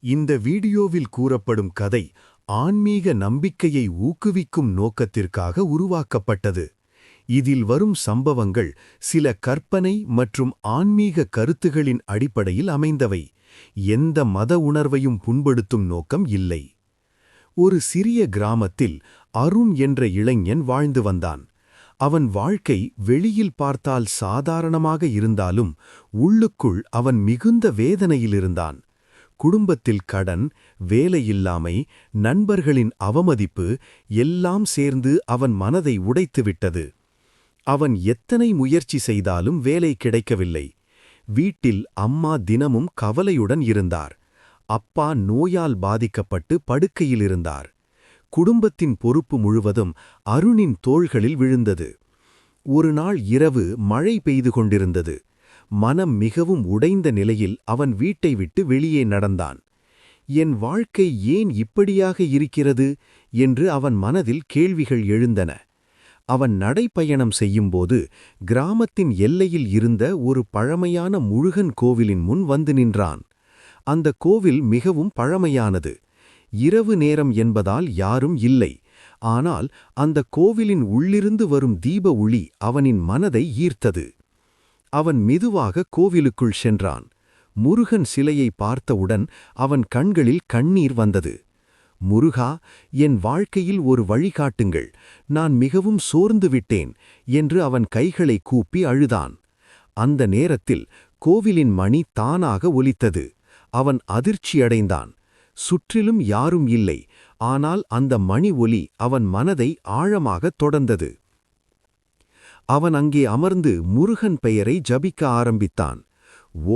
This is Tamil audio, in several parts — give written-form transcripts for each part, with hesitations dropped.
இந்த வீடியோவில் கூறப்படும் கதை ஆன்மீக நம்பிக்கையை ஊக்குவிக்கும் நோக்கத்திற்காக உருவாக்கப்பட்டது. இதில் வரும் சம்பவங்கள் சில கற்பனை மற்றும் ஆன்மீக கருத்துகளின் அடிப்படையில் அமைந்தவை. எந்த மத உணர்வையும் புண்படுத்தும் நோக்கம் இல்லை. ஒரு சிறிய கிராமத்தில் அருண் என்ற இளைஞன் வாழ்ந்து வந்தான். அவன் வாழ்க்கை வெளியில் பார்த்தால் சாதாரணமாக இருந்தாலும் உள்ளுக்குள் அவன் மிகுந்த வேதனையிலிருந்தான். குடும்பத்தில் கடன், வேலையில்லாமை, நண்பர்களின் அவமதிப்பு எல்லாம் சேர்ந்து அவன் மனதை உடைத்துவிட்டது. அவன் எத்தனை முயற்சி செய்தாலும் வேலை கிடைக்கவில்லை. வீட்டில் அம்மா தினமும் கவலையுடன் இருந்தார். அப்பா நோயால் பாதிக்கப்பட்டு படுக்கையில் இருந்தார். குடும்பத்தின் பொறுப்பு முழுவதும் அருணின் தோள்களில் விழுந்தது. ஒரு நாள் இரவு மழை பெய்து கொண்டிருந்தது. மனம் மிகவும் உடைந்த நிலையில் அவன் வீட்டை விட்டு வெளியே நடந்தான். என் வாழ்க்கை ஏன் இப்படியாக இருக்கிறது என்று அவன் மனதில் கேள்விகள் எழுந்தன. அவன் நடைப்பயணம் செய்யும்போது கிராமத்தின் எல்லையில் இருந்த ஒரு பழமையான முருகன் கோவிலின் முன் வந்து நின்றான். அந்த கோவில் மிகவும் பழமையானது. இரவு நேரம் என்பதால் யாரும் இல்லை. ஆனால் அந்த கோவிலின் உள்ளிருந்து வரும் தீப ஒளி அவனின் மனதை ஈர்த்தது. அவன் மெதுவாக கோவிலுக்குள் சென்றான். முருகன் சிலையை பார்த்தவுடன் அவன் கண்களில் கண்ணீர் வந்தது. முருகா, என் வாழ்க்கையில் ஒரு வழிகாட்டுங்கள், நான் மிகவும் சோர்ந்து விட்டேன் என்று அவன் கைகளை கூப்பி அழுதான். அந்த நேரத்தில் கோவிலின் மணி தானாக ஒலித்தது. அவன் அதிர்ச்சியடைந்தான். சுற்றிலும் யாரும் இல்லை. ஆனால் அந்த மணி ஒலி அவன் மனதை ஆழமாக தொடர்ந்தது. அவன் அங்கே அமர்ந்து முருகன் பெயரை ஜபிக்க ஆரம்பித்தான்.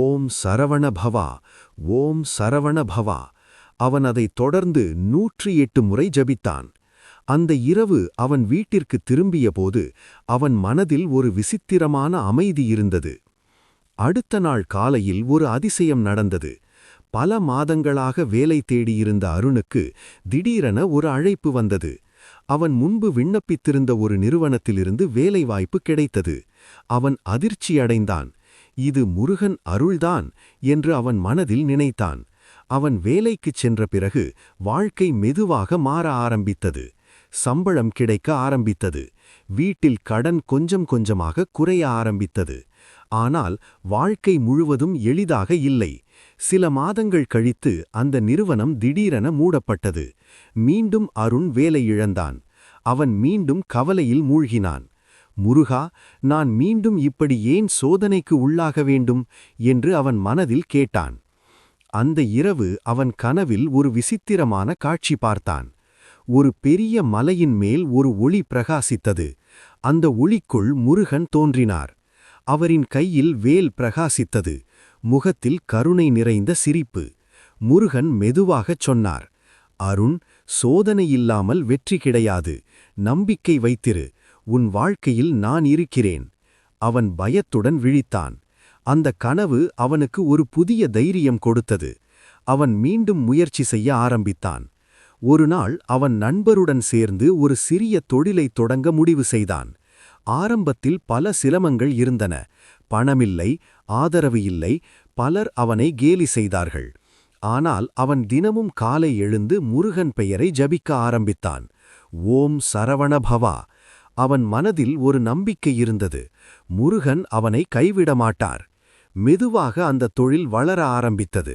ஓம் சரவண பவா, ஓம் சரவண பவா. அவன் அதை தொடர்ந்து 108 முறை ஜபித்தான். அந்த இரவு அவன் வீட்டிற்கு திரும்பியபோது அவன் மனதில் ஒரு விசித்திரமான அமைதி இருந்தது. அடுத்த நாள் காலையில் ஒரு அதிசயம் நடந்தது. பல மாதங்களாக வேலை தேடியிருந்த அருணுக்கு திடீரென ஒரு அழைப்பு வந்தது. அவன் முன்பு விண்ணப்பித்திருந்த ஒரு நிறுவனத்திலிருந்து வேலைவாய்ப்பு கிடைத்தது. அவன் அதிர்ச்சியடைந்தான். இது முருகன் அருள்தான் என்று அவன் மனதில் நினைத்தான். அவன் வேலைக்குச் சென்ற பிறகு வாழ்க்கை மெதுவாக மாற ஆரம்பித்தது. சம்பளம் கிடைக்க ஆரம்பித்தது. வீட்டில் கடன் கொஞ்சம் கொஞ்சமாக குறைய ஆரம்பித்தது. ஆனால் வாழ்க்கை முழுவதும் எளிதாக இல்லை. சில மாதங்கள் கழித்து அந்த நிறுவனம் திடீரென மூடப்பட்டது. மீண்டும் அருண் வேலை இழந்தான். அவன் மீண்டும் கவலையில் மூழ்கினான். முருகா, நான் மீண்டும் இப்படி ஏன் சோதனைக்கு உள்ளாக வேண்டும் என்று அவன் மனதில் கேட்டான். அந்த இரவு அவன் கனவில் ஒரு விசித்திரமான காட்சி பார்த்தான். ஒரு பெரிய மலையின் மேல் ஒரு ஒளி பிரகாசித்தது. அந்த ஒளிக்குள் முருகன் தோன்றினார். அவரின் கையில் வேல் பிரகாசித்தது. முகத்தில் கருணை நிறைந்த சிரிப்பு. முருகன் மெதுவாகச் சொன்னார், அருண், சோதனை இல்லாமல் வெற்றி கிடையாது. நம்பிக்கை வைத்திரு. உன் வாழ்க்கையில் நான் இருக்கிறேன். அவன் பயத்துடன் விழித்தான். அந்த கனவு அவனுக்கு ஒரு புதிய தைரியம் கொடுத்தது. அவன் மீண்டும் முயற்சி செய்ய ஆரம்பித்தான். ஒரு நாள் அவன் நண்பருடன் சேர்ந்து ஒரு சிறிய தொழிலைத் தொடங்க முடிவு செய்தான். ஆரம்பத்தில் பல சிரமங்கள் இருந்தன. பணமில்லை, ஆதரவு இல்லை, பலர் அவனை கேலி செய்தார்கள். ஆனால் அவன் தினமும் காலை எழுந்து முருகன் பெயரை ஜபிக்க ஆரம்பித்தான். ஓம் சரவண பவா. அவன் மனதில் ஒரு நம்பிக்கை இருந்தது. முருகன் அவனை கைவிட மாட்டார். மெதுவாக அந்த தொழில் வளர ஆரம்பித்தது.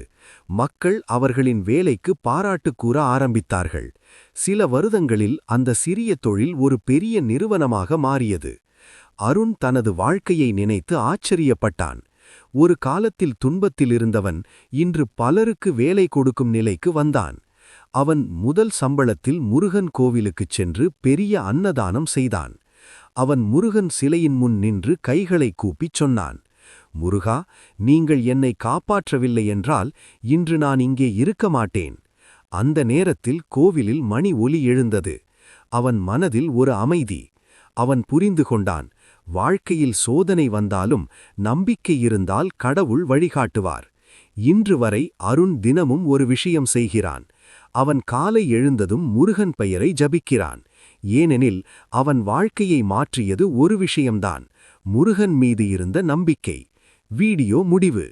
மக்கள் அவர்களின் வேலைக்கு பாராட்டு கூற ஆரம்பித்தார்கள். சில வருடங்களில் அந்த சிறிய தொழில் ஒரு பெரிய நிறுவனமாக மாறியது. அருண் தனது வாழ்க்கையை நினைத்து ஆச்சரியப்பட்டான். ஒரு காலத்தில் துன்பத்தில் இருந்தவன் இன்று பலருக்கு வேலை கொடுக்கும் நிலைக்கு வந்தான். அவன் முதல் சம்பளத்தில் முருகன் கோவிலுக்குச் சென்று பெரிய அன்னதானம் செய்தான். அவன் முருகன் சிலையின் முன் நின்று கைகளை கூப்பிச் சொன்னான், முருகா, நீங்கள் என்னை காப்பாற்றவில்லை என்றால் இன்று நான் இங்கே இருக்க மாட்டேன். அந்த நேரத்தில் கோவிலில் மணி ஒலி எழுந்தது. அவன் மனதில் ஒரு அமைதி. அவன் புரிந்து கொண்டான், வாழ்க்கையில் சோதனை வந்தாலும் நம்பிக்கை இருந்தால் கடவுள் வழிகாட்டுவார். இன்று வரை அருண் தினமும் ஒரு விஷயம் செய்கிறான். அவன் காலை எழுந்ததும் முருகன் பெயரை ஜபிக்கிறான். ஏனெனில் அவன் வாழ்க்கையை மாற்றியது ஒரு விஷயம்தான், முருகன் மீது இருந்த நம்பிக்கை. வீடியோ முடிவு.